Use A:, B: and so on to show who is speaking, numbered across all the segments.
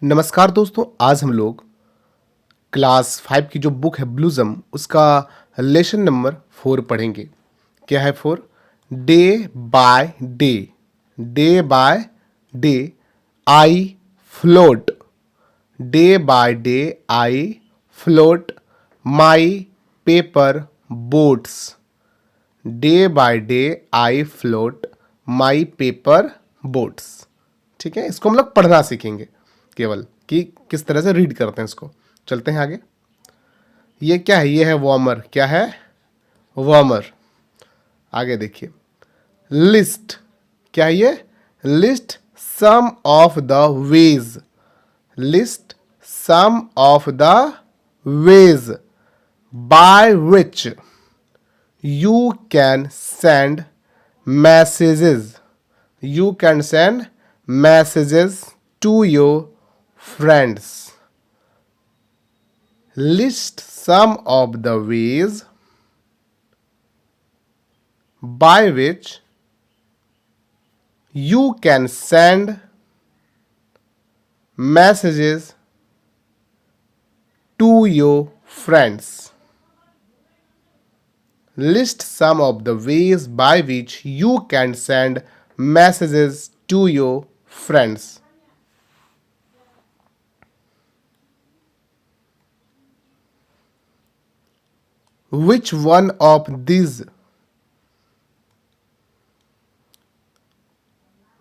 A: नमस्कार दोस्तों, आज हम लोग क्लास 5 की जो बुक है ब्लूज़म उसका लेसन नंबर 4 पढ़ेंगे। क्या है 4? Day by day, day by day I float, day by day I float my paper boats, day by day I float my paper boats. ठीक है, इसको हम लोग पढ़ना सीखेंगे केवल कि किस तरह से रीड करते हैं इसको। चलते हैं आगे। ये क्या है? ये है वार्मर। क्या है? वार्मर। आगे देखिए, लिस्ट। क्या है ये? List some of the ways, list some of the ways by which you can send messages, you can send messages to your friends. List some of the ways by which you can send messages to your friends. List some of the ways by which you can send messages to your friends. Which one of these?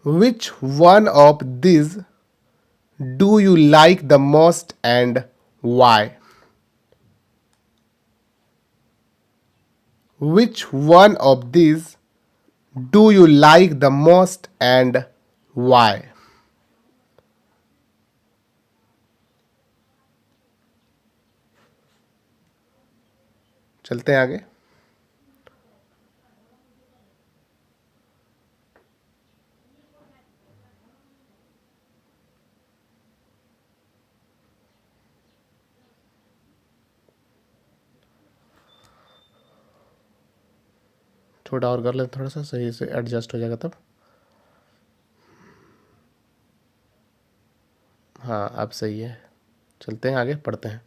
A: Which one of these do you like the most and why? Which one of these do you like the most and why? चलते हैं आगे। छोटा और कर ले, थोड़ा सा सही से एडजस्ट हो जाएगा तब। हाँ, अब सही है। चलते हैं आगे, पढ़ते हैं।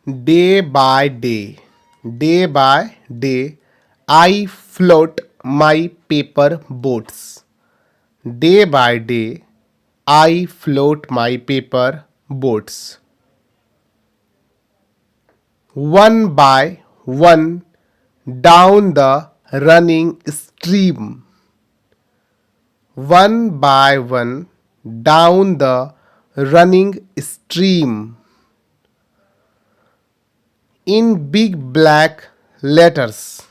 A: Day by day, day by day I float my paper boats, day by day I float my paper boats, one by one down the running stream, one by one down the running stream, in big black letters,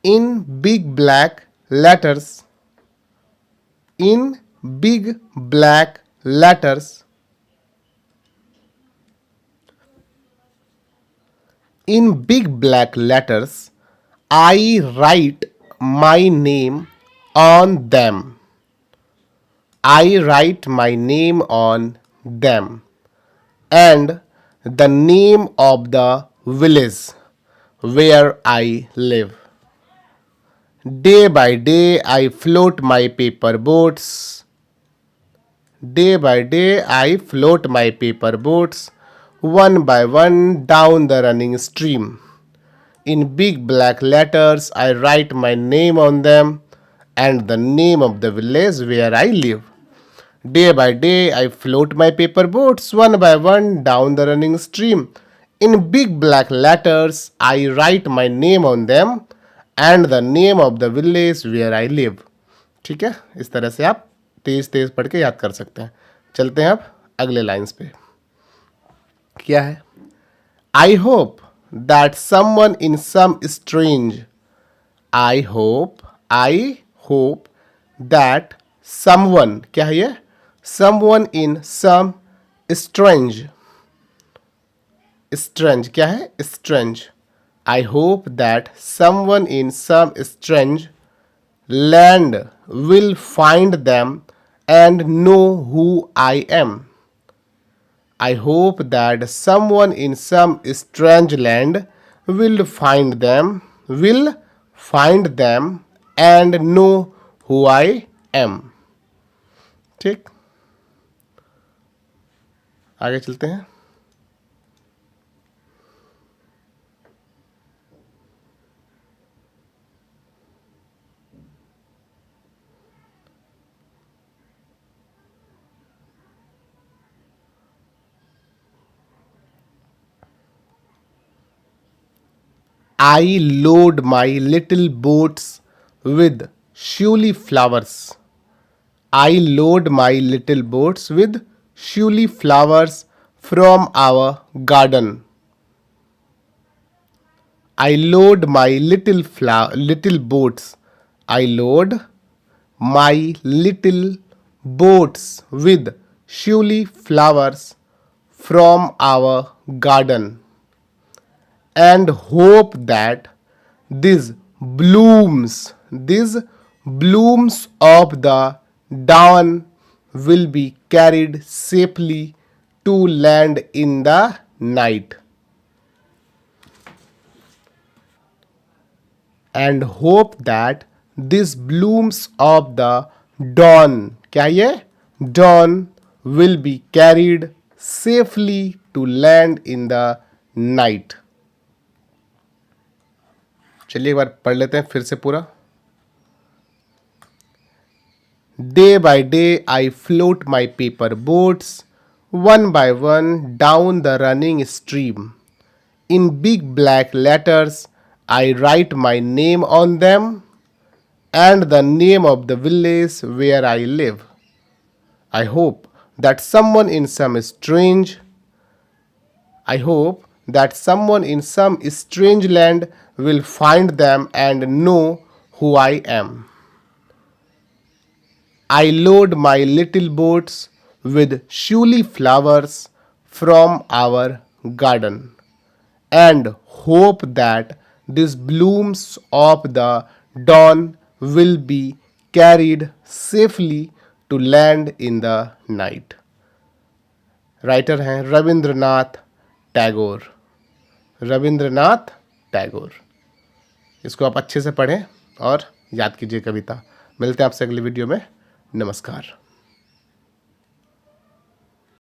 A: in big black letters, in big black letters, in big black letters, I write my name on them. I write my name on them. And the name of the village where I live. Day by day I float my paper boats. Day by day I float my paper boats, one by one down the running stream. In big black letters I write my name on them and the name of the village where I live. Day by day I float my paper boats, one by one down the running stream. In big black letters I write my name on them and the name of the village where I live. ठीक है, इस तरह से आप तेज तेज पढ़ के याद कर सकते हैं। चलते हैं अब अगले लाइंस पे। क्या है? I hope that someone in some strange, I hope that someone, क्या है ये? Someone in some strange, strange क्या है? Strange. I hope that someone in some strange land will find them and know who I am. I hope that someone in some strange land will find them, will find them and know who I am. ठीक, आगे चलते हैं। I load my little boats with showy flowers. I load my little boats with showy flowers from our garden. I load my little boats. I load my little boats with showy flowers from our garden and hope that these blooms of the dawn will be carried safely to land in the night. And hope that these blooms of the dawn, क्या ये dawn will be carried safely to land in the night. चलिए एक बार पढ़ लेते हैं फिर से पूरा। Day by day I float my paper boats one by one down the running stream. In big black letters I write my name on them and the name of the village where I live. I hope that someone in some strange land will find them and know who I am. I load my little boats with showy flowers from our garden and hope that these blooms of the dawn will be carried safely to land in the night. Writer हैं रविंद्रनाथ टैगोर। रविंद्रनाथ टैगोर। इसको आप अच्छे से पढ़ें और याद कीजिए कविता। मिलते हैं आपसे अगली वीडियो में। नमस्कार।